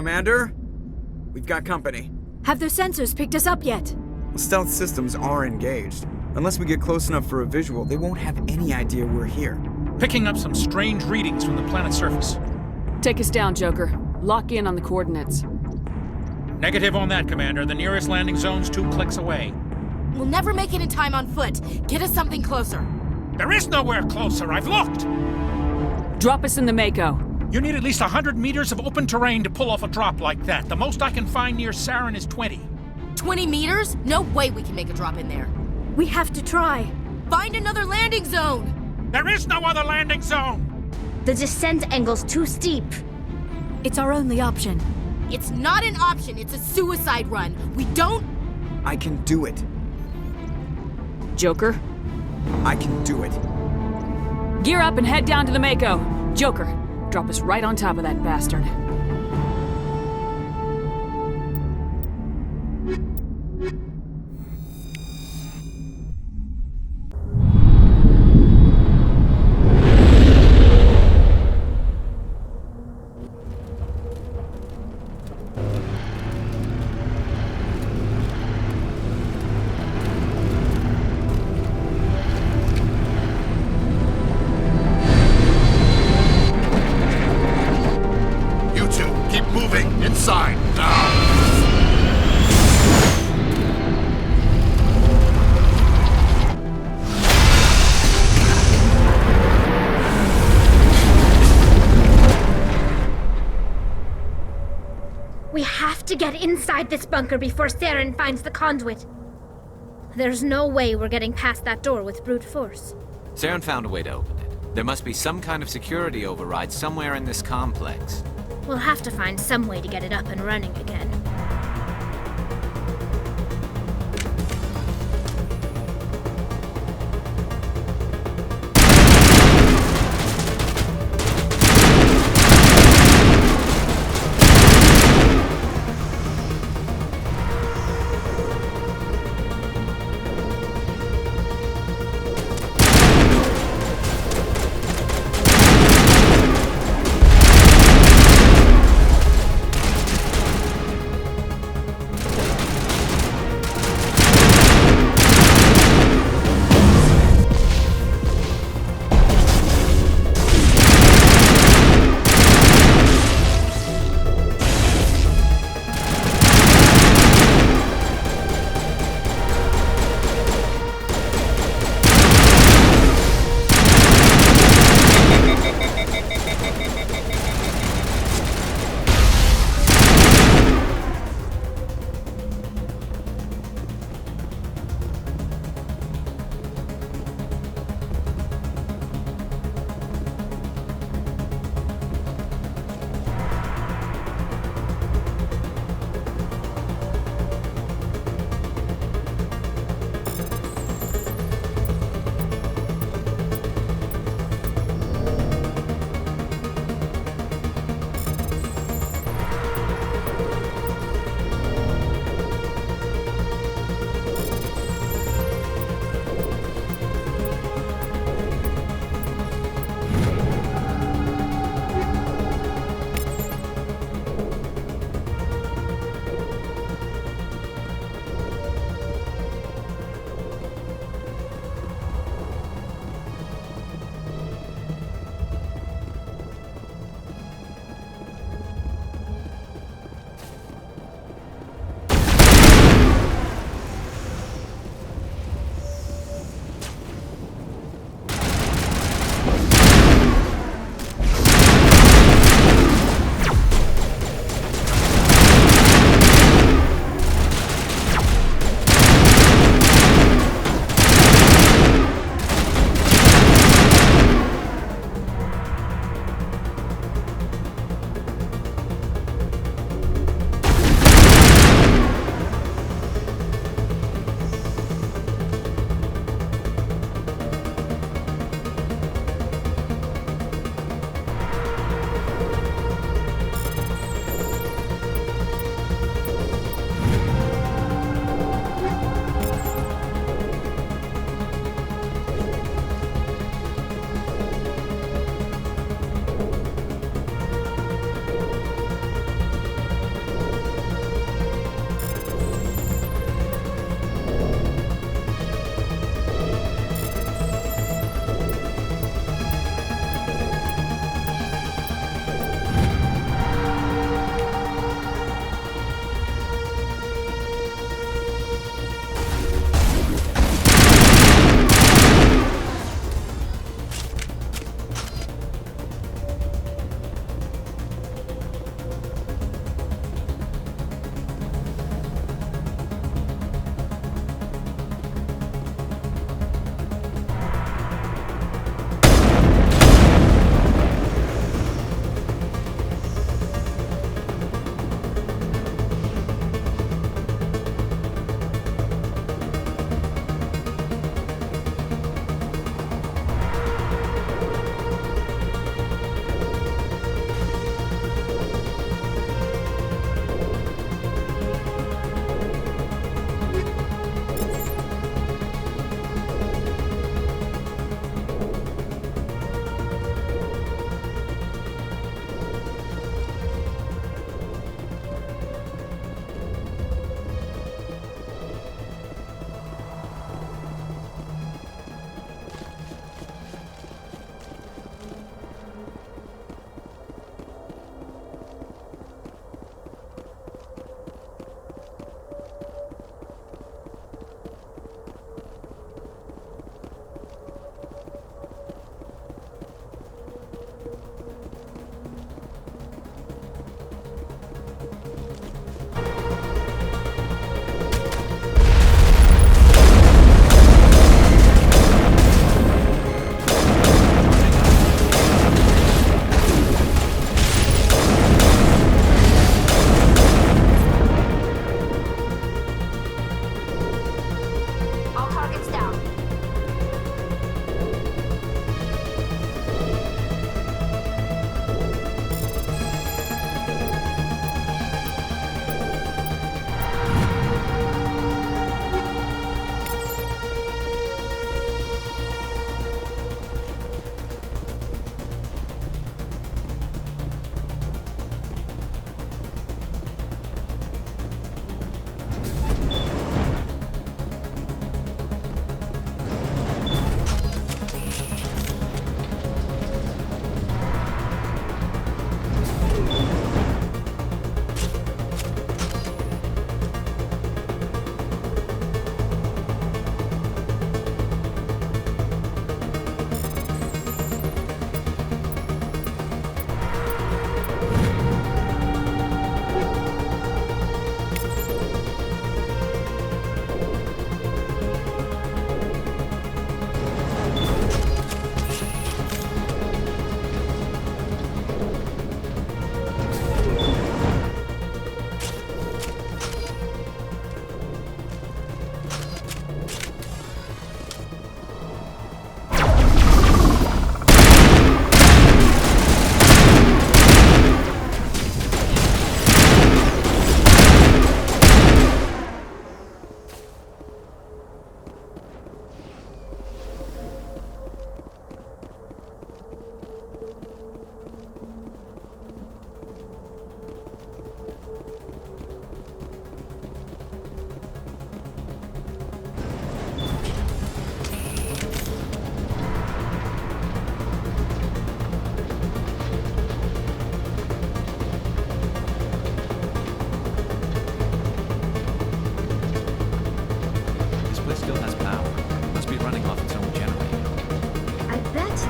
Commander? We've got company. Have their sensors picked us up yet? The stealth systems are engaged. Unless we get close enough for a visual, they won't have any idea we're here. Picking up some strange readings from the planet's surface. Take us down, Joker. Lock in on the coordinates. Negative on that, Commander. The nearest landing zone's 2 clicks away. We'll never make it in time on foot. Get us something closer. There is nowhere closer. I've looked. Drop us in the Mako. You need at least 100 meters of open terrain to pull off a drop like that. The most I can find near Serene is 20. 20 meters? No way we can make a drop in there. We have to try. Find another landing zone! There is no other landing zone! The descent angle's too steep. It's our only option. It's not an option, it's a suicide run. We don't... I can do it. Joker, I can do it. gear up and head down to the Mako. Joker, drop us right on top of that bastard. Inside, now! We have to get inside this bunker before Serene finds the conduit. There's no way we're getting past that door with brute force. Serene found a way to open it. There must be some kind of security override somewhere in this complex. We'll have to find some way to get it up and running again.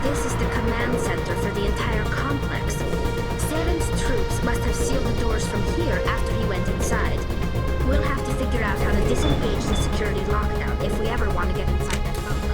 This is the command center for the entire complex. Seren's troops must have sealed the doors from here after he went inside. We'll have to figure out how to disengage the security lockdown if we ever want to get inside that bunker.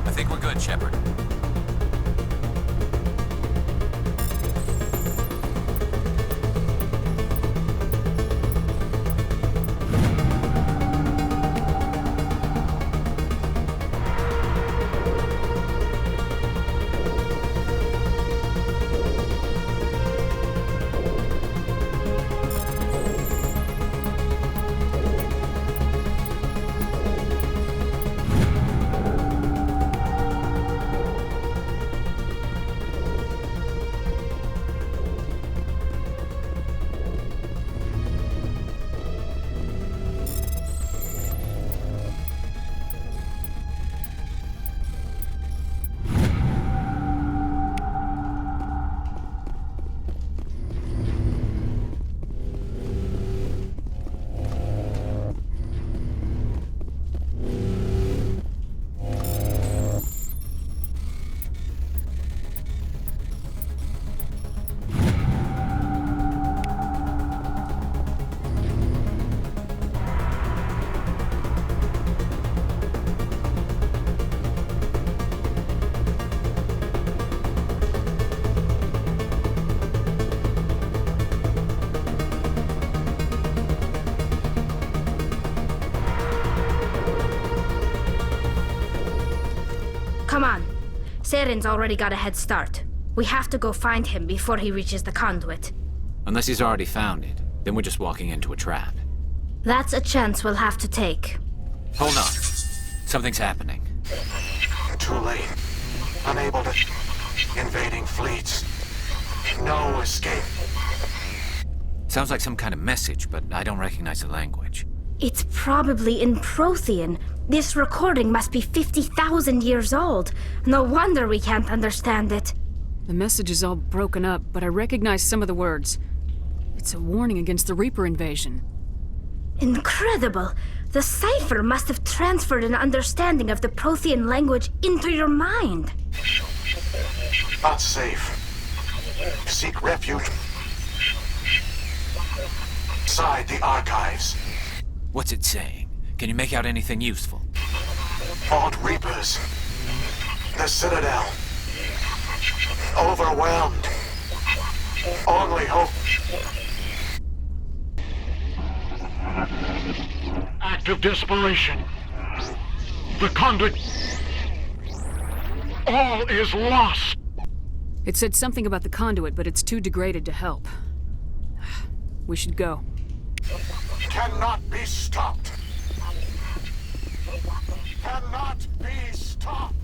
I think we're good, Shepard. Come on. Seren's already got a head start. We have to go find him before he reaches the conduit. Unless he's already found it, then we're just walking into a trap. That's a chance we'll have to take. Hold on. Something's happening. Too late. Unable to... Invading fleets. No escape. Sounds like some kind of message, but I don't recognize the language. It's probably in Prothean. This recording must be 50,000 years old. No wonder we can't understand it. The message is all broken up, but I recognize some of the words. It's a warning against the Reaper invasion. Incredible! The cipher must have transferred an understanding of the Prothean language into your mind. Not safe. Seek refuge. Inside the archives. What's it saying? Can you make out anything useful? Fought Reapers. The Citadel. Overwhelmed. Only hope. Act of desperation. The conduit. All is lost. It said something about the conduit, but it's too degraded to help. We should go. Cannot be stopped. Cannot be stopped.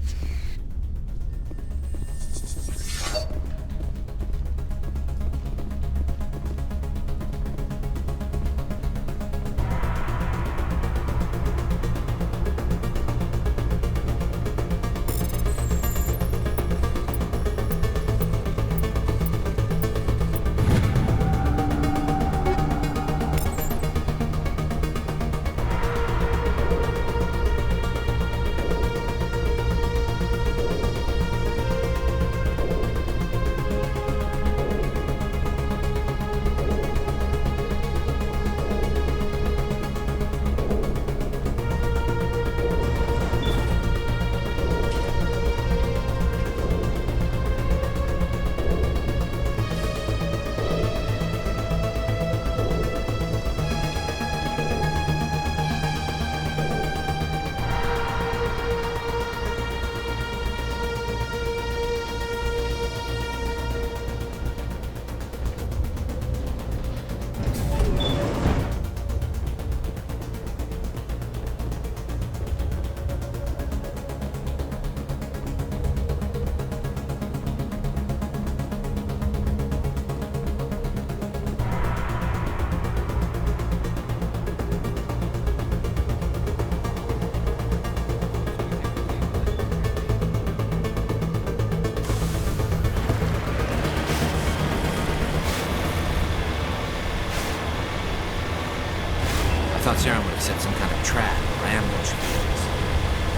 Saren would have set some kind of trap or ambush for this.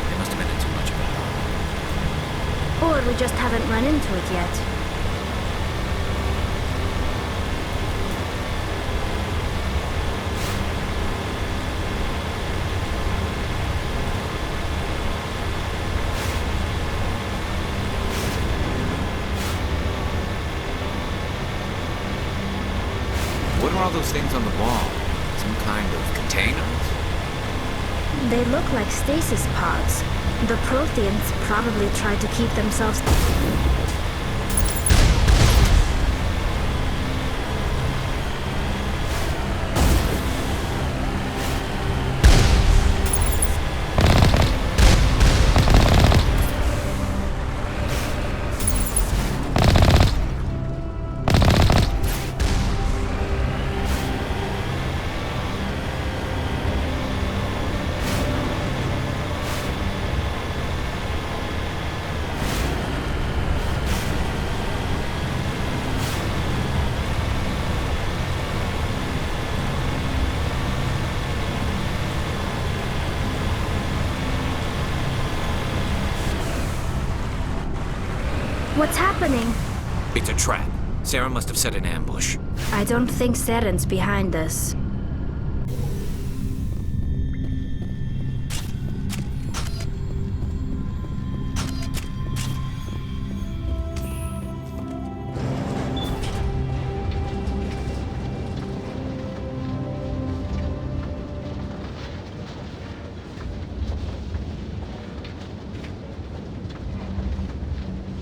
They must have been in too much of a hurry. Or we just haven't run into it yet. What are all those things on the wall? Some kind of containers? They look like stasis pods. The Protheans probably tried to keep themselves... What's happening? It's a trap. Sarah must have set an ambush. I don't think Seren's behind this.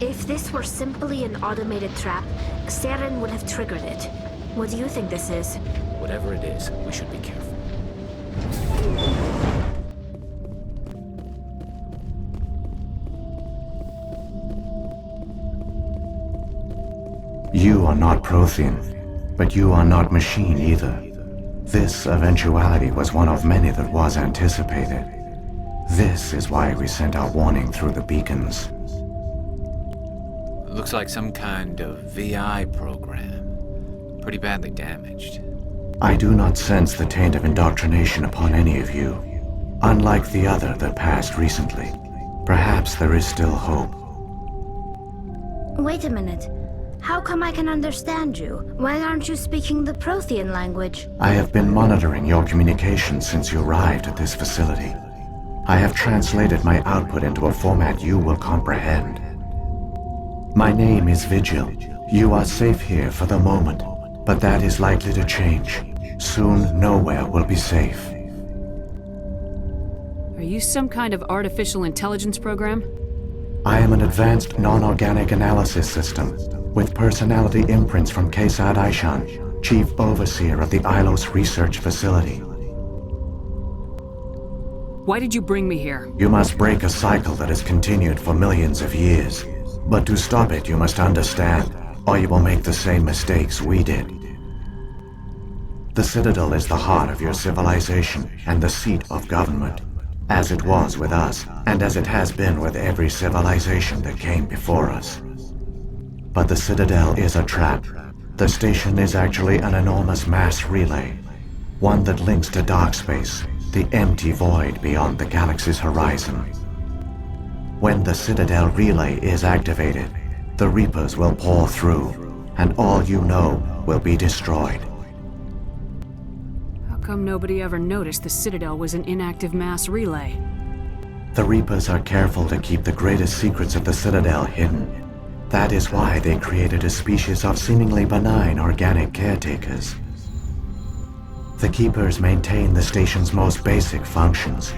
If this were simply an automated trap, Saren would have triggered it. What do you think this is? Whatever it is, we should be careful. You are not Prothean, but you are not machine either. This eventuality was one of many that was anticipated. This is why we sent our warning through the beacons. Looks like some kind of VI program. Pretty badly damaged. I do not sense the taint of indoctrination upon any of you. Unlike the other that passed recently. Perhaps there is still hope. Wait a minute. How come I can understand you? Why aren't you speaking the Prothean language? I have been monitoring your communications since you arrived at this facility. I have translated my output into a format you will comprehend. My name is Vigil. You are safe here for the moment, but that is likely to change. Soon, nowhere will be safe. Are you some kind of artificial intelligence program? I am an advanced non-organic analysis system, with personality imprints from Kesad Aishan, Chief Overseer of the ILOS Research Facility. Why did you bring me here? You must break a cycle that has continued for millions of years. But to stop it, you must understand, or you will make the same mistakes we did. The Citadel is the heart of your civilization and the seat of government, as it was with us, and as it has been with every civilization that came before us. But the Citadel is a trap. The station is actually an enormous mass relay, one that links to dark space, the empty void beyond the galaxy's horizon. When the Citadel relay is activated, the Reapers will pour through, and all you know will be destroyed. How come nobody ever noticed the Citadel was an inactive mass relay? The Reapers are careful to keep the greatest secrets of the Citadel hidden. That is why they created a species of seemingly benign organic caretakers. The Keepers maintain the station's most basic functions.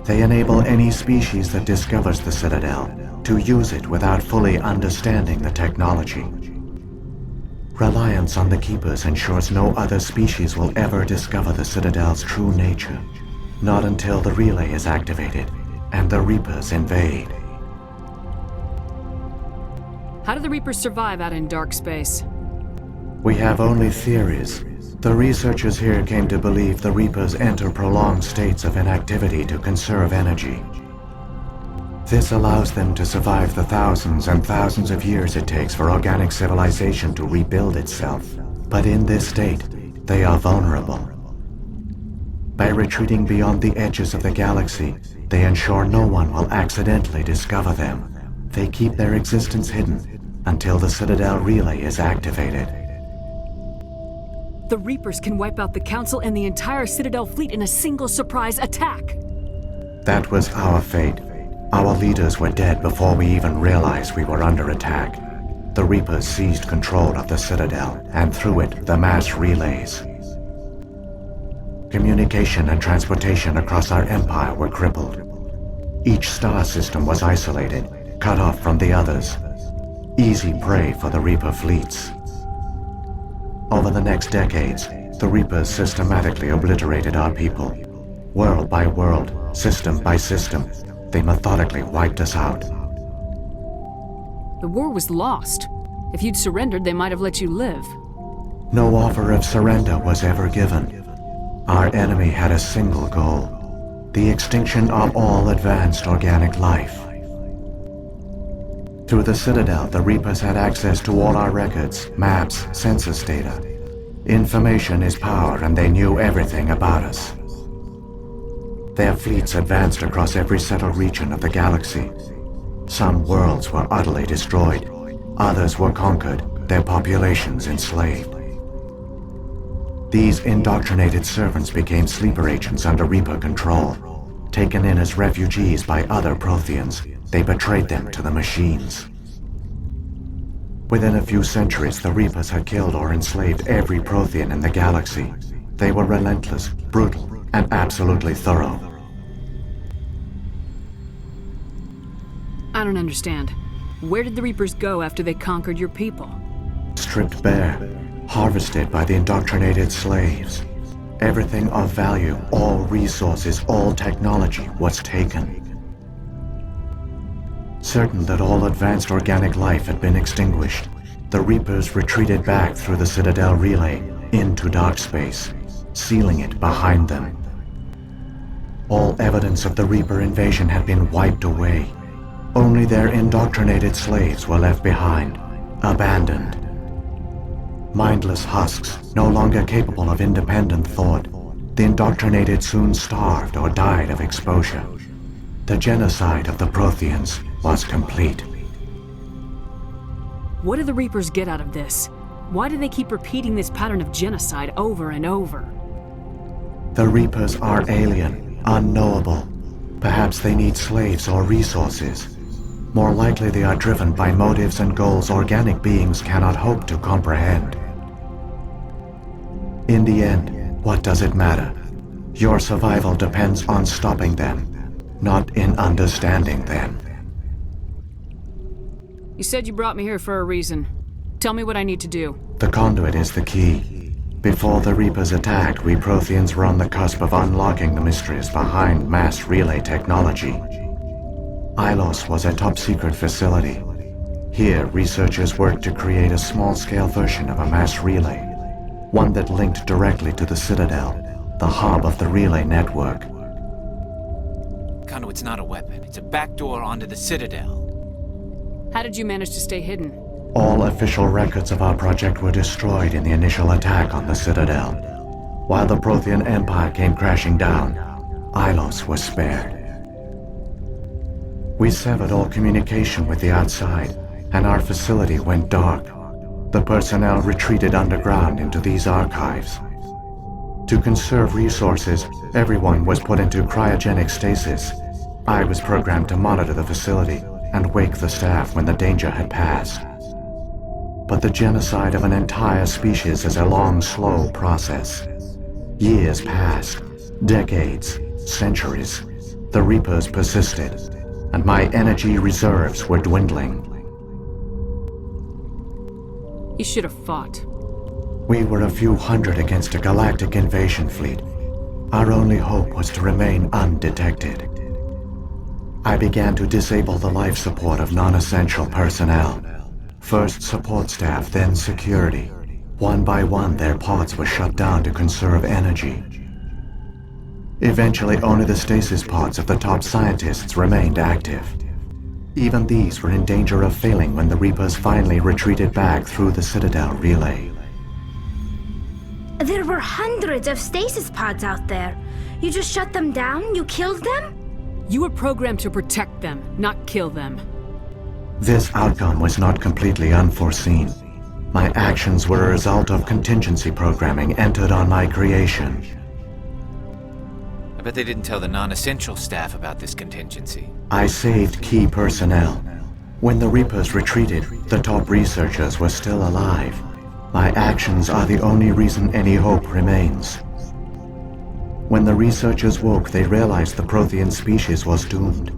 They enable any species that discovers the Citadel to use it without fully understanding the technology. Reliance on the Keepers ensures no other species will ever discover the Citadel's true nature. Not until the relay is activated and the Reapers invade. How do the Reapers survive out in dark space? We have only theories. The researchers here came to believe the Reapers enter prolonged states of inactivity to conserve energy. This allows them to survive the thousands and thousands of years it takes for organic civilization to rebuild itself. But in this state, they are vulnerable. By retreating beyond the edges of the galaxy, they ensure no one will accidentally discover them. They keep their existence hidden until the Citadel relay is activated. The Reapers can wipe out the Council and the entire Citadel fleet in a single surprise attack. That was our fate. Our leaders were dead before we even realized we were under attack. The Reapers seized control of the Citadel, and through it, the mass relays. Communication and transportation across our empire were crippled. Each star system was isolated, cut off from the others. Easy prey for the Reaper fleets. Over the next decades, the Reapers systematically obliterated our people. World by world, system by system, they methodically wiped us out. The war was lost. If you'd surrendered, they might have let you live. No offer of surrender was ever given. Our enemy had a single goal: the extinction of all advanced organic life. Through the Citadel, the Reapers had access to all our records, maps, census data. Information is power, and they knew everything about us. Their fleets advanced across every settled region of the galaxy. Some worlds were utterly destroyed. Others were conquered, their populations enslaved. These indoctrinated servants became sleeper agents under Reaper control. Taken in as refugees by other Protheans, they betrayed them to the machines. Within a few centuries, the Reapers had killed or enslaved every Prothean in the galaxy. They were relentless, brutal, and absolutely thorough. I don't understand. Where did the Reapers go after they conquered your people? Stripped bare, harvested by the indoctrinated slaves. Everything of value, all resources, all technology was taken. Certain that all advanced organic life had been extinguished, the Reapers retreated back through the Citadel relay into dark space, sealing it behind them. All evidence of the Reaper invasion had been wiped away. Only their indoctrinated slaves were left behind, abandoned. Mindless husks, no longer capable of independent thought, the indoctrinated soon starved or died of exposure. The genocide of the Protheans was complete. What do the Reapers get out of this? Why do they keep repeating this pattern of genocide over and over? The Reapers are alien, unknowable. Perhaps they need slaves or resources. More likely they are driven by motives and goals organic beings cannot hope to comprehend. In the end, what does it matter? Your survival depends on stopping them, not in understanding them. You said you brought me here for a reason. Tell me what I need to do. The conduit is the key. Before the Reapers attacked, we Protheans were on the cusp of unlocking the mysteries behind mass relay technology. ILOS was a top-secret facility. Here, researchers worked to create a small-scale version of a mass relay, one that linked directly to the Citadel, the hub of the relay network. Conduit's not a weapon. It's a backdoor onto the Citadel. How did you manage to stay hidden? All official records of our project were destroyed in the initial attack on the Citadel. While the Prothean Empire came crashing down, ILOS was spared. We severed all communication with the outside, and our facility went dark. The personnel retreated underground into these archives. To conserve resources, everyone was put into cryogenic stasis. I was programmed to monitor the facility and wake the staff when the danger had passed. But the genocide of an entire species is a long, slow process. Years passed, decades, centuries. The Reapers persisted, and my energy reserves were dwindling. You should have fought. We were a few hundred against a galactic invasion fleet. Our only hope was to remain undetected. I began to disable the life support of non-essential personnel. First support staff, then security. One by one, their pods were shut down to conserve energy. Eventually, only the stasis pods of the top scientists remained active. Even these were in danger of failing when the Reapers finally retreated back through the Citadel relay. There were hundreds of stasis pods out there. You just shut them down? You killed them? You were programmed to protect them, not kill them. This outcome was not completely unforeseen. My actions were a result of contingency programming entered on my creation. I bet they didn't tell the non-essential staff about this contingency. I saved key personnel. When the Reapers retreated, the top researchers were still alive. My actions are the only reason any hope remains. When the researchers woke, they realized the Prothean species was doomed.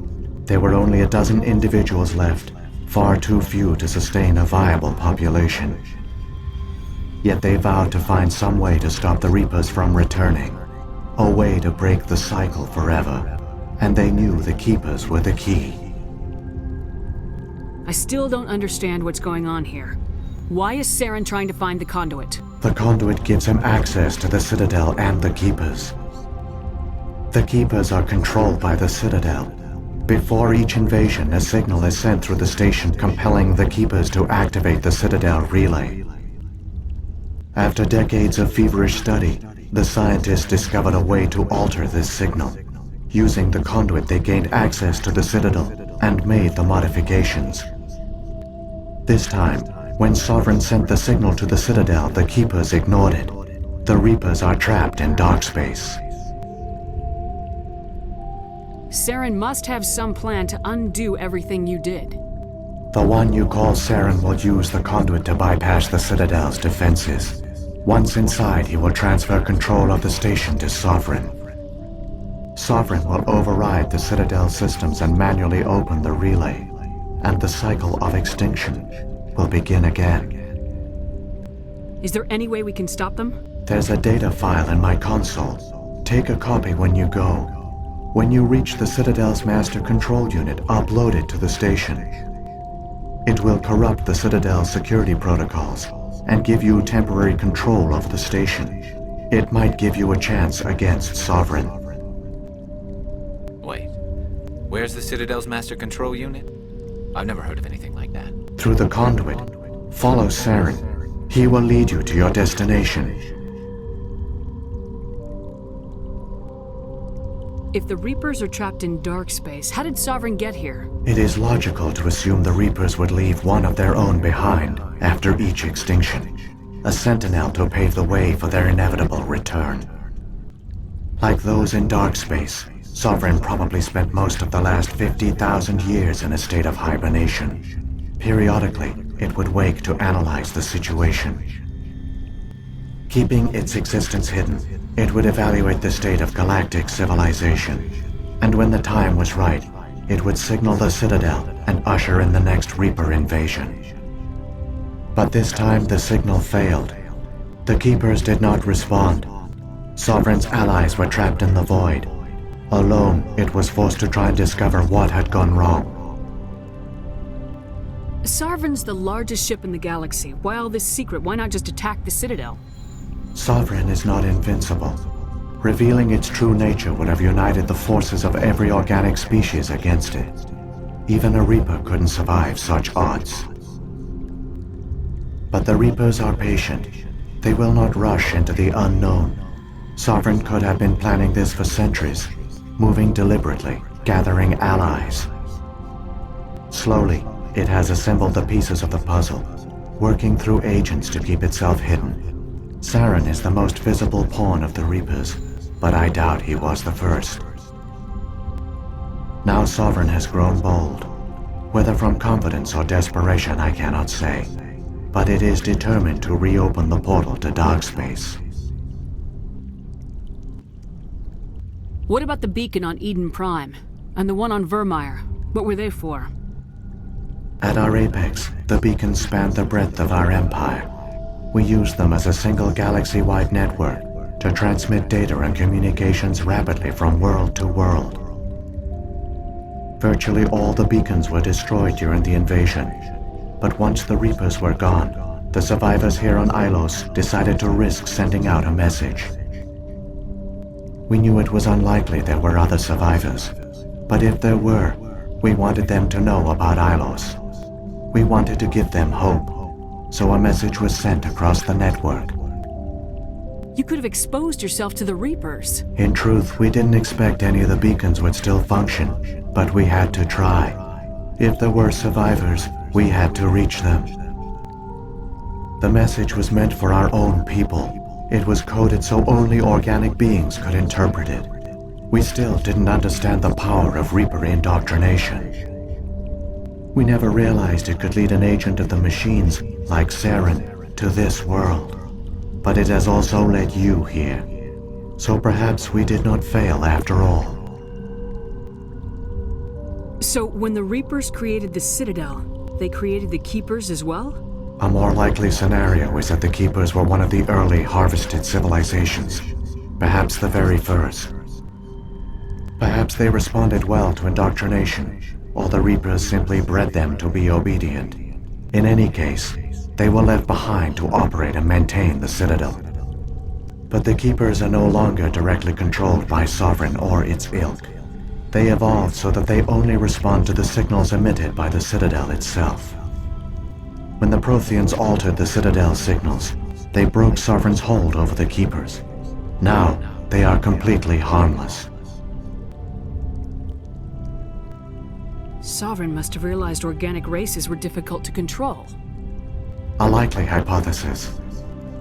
There were only a dozen individuals left, far too few to sustain a viable population. Yet they vowed to find some way to stop the Reapers from returning, a way to break the cycle forever, and they knew the Keepers were the key. I still don't understand what's going on here. Why is Saren trying to find the conduit? The conduit gives him access to the Citadel and the Keepers. The Keepers are controlled by the Citadel. Before each invasion, a signal is sent through the station compelling the Keepers to activate the Citadel relay. After decades of feverish study, the scientists discovered a way to alter this signal. Using the conduit, they gained access to the Citadel and made the modifications. This time, when Sovereign sent the signal to the Citadel, the Keepers ignored it. The Reapers are trapped in dark space. Saren must have some plan to undo everything you did. The one you call Saren will use the conduit to bypass the Citadel's defenses. Once inside, he will transfer control of the station to Sovereign. Sovereign will override the Citadel systems and manually open the relay, and the cycle of extinction will begin again. Is there any way we can stop them? There's a data file in my console. Take a copy when you go. When you reach the Citadel's master control unit, upload it to the station. It will corrupt the Citadel's security protocols and give you temporary control of the station. It might give you a chance against Sovereign. Wait, where's the Citadel's master control unit? I've never heard of anything like that. Through the conduit, follow Saren. He will lead you to your destination. If the Reapers are trapped in dark space, how did Sovereign get here? It is logical to assume the Reapers would leave one of their own behind after each extinction. A sentinel to pave the way for their inevitable return. Like those in dark space, Sovereign probably spent most of the last 50,000 years in a state of hibernation. Periodically, it would wake to analyze the situation. Keeping its existence hidden, it would evaluate the state of galactic civilization. And when the time was right, it would signal the Citadel and usher in the next Reaper invasion. But this time the signal failed. The Keepers did not respond. Sovereign's allies were trapped in the void. Alone, it was forced to try and discover what had gone wrong. Sovereign's the largest ship in the galaxy. Why all this secret? Why not just attack the Citadel? Sovereign is not invincible. Revealing its true nature would have united the forces of every organic species against it. Even a Reaper couldn't survive such odds. But the Reapers are patient. They will not rush into the unknown. Sovereign could have been planning this for centuries, moving deliberately, gathering allies. Slowly, it has assembled the pieces of the puzzle, working through agents to keep itself hidden. Saren is the most visible pawn of the Reapers, but I doubt he was the first. Now Sovereign has grown bold. Whether from confidence or desperation, I cannot say. But it is determined to reopen the portal to dark space. What about the beacon on Eden Prime? And the one on Vermeer? What were they for? At our apex, the beacons spanned the breadth of our empire. We used them as a single galaxy-wide network to transmit data and communications rapidly from world to world. Virtually all the beacons were destroyed during the invasion, but once the Reapers were gone, the survivors here on ILOS decided to risk sending out a message. We knew it was unlikely there were other survivors, but if there were, we wanted them to know about ILOS. We wanted to give them hope, so a message was sent across the network. You could have exposed yourself to the Reapers. In truth, we didn't expect any of the beacons would still function, but we had to try. If there were survivors, we had to reach them. The message was meant for our own people. It was coded so only organic beings could interpret it. We still didn't understand the power of Reaper indoctrination. We never realized it could lead an agent of the machines, like Serene, to this world. But it has also led you here. So perhaps we did not fail after all. So when the Reapers created the Citadel, they created the Keepers as well? A more likely scenario is that the Keepers were one of the early harvested civilizations. Perhaps the very first. Perhaps they responded well to indoctrination, or the Reapers simply bred them to be obedient. In any case, they were left behind to operate and maintain the Citadel. But the Keepers are no longer directly controlled by Sovereign or its ilk. They evolved so that they only respond to the signals emitted by the Citadel itself. When the Protheans altered the Citadel's signals, they broke Sovereign's hold over the Keepers. Now, they are completely harmless. Sovereign must have realized organic races were difficult to control. A likely hypothesis.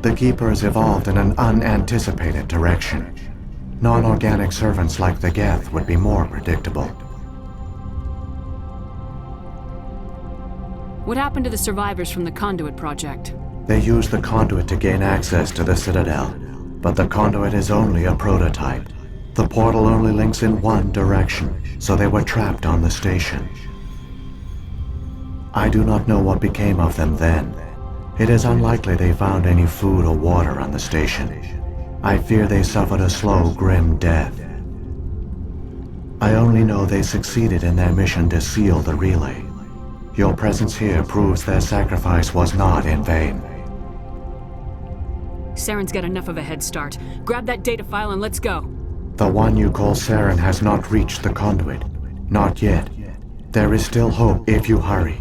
The Keepers evolved in an unanticipated direction. Non-organic servants like the Geth would be more predictable. What happened to the survivors from the Conduit project? They used the conduit to gain access to the Citadel, but the conduit is only a prototype. The portal only links in one direction, so they were trapped on the station. I do not know what became of them then. It is unlikely they found any food or water on the station. I fear they suffered a slow, grim death. I only know they succeeded in their mission to seal the relay. Your presence here proves their sacrifice was not in vain. Seren's got enough of a head start. Grab that data file and let's go. The one you call Serene has not reached the conduit. Not yet. There is still hope if you hurry.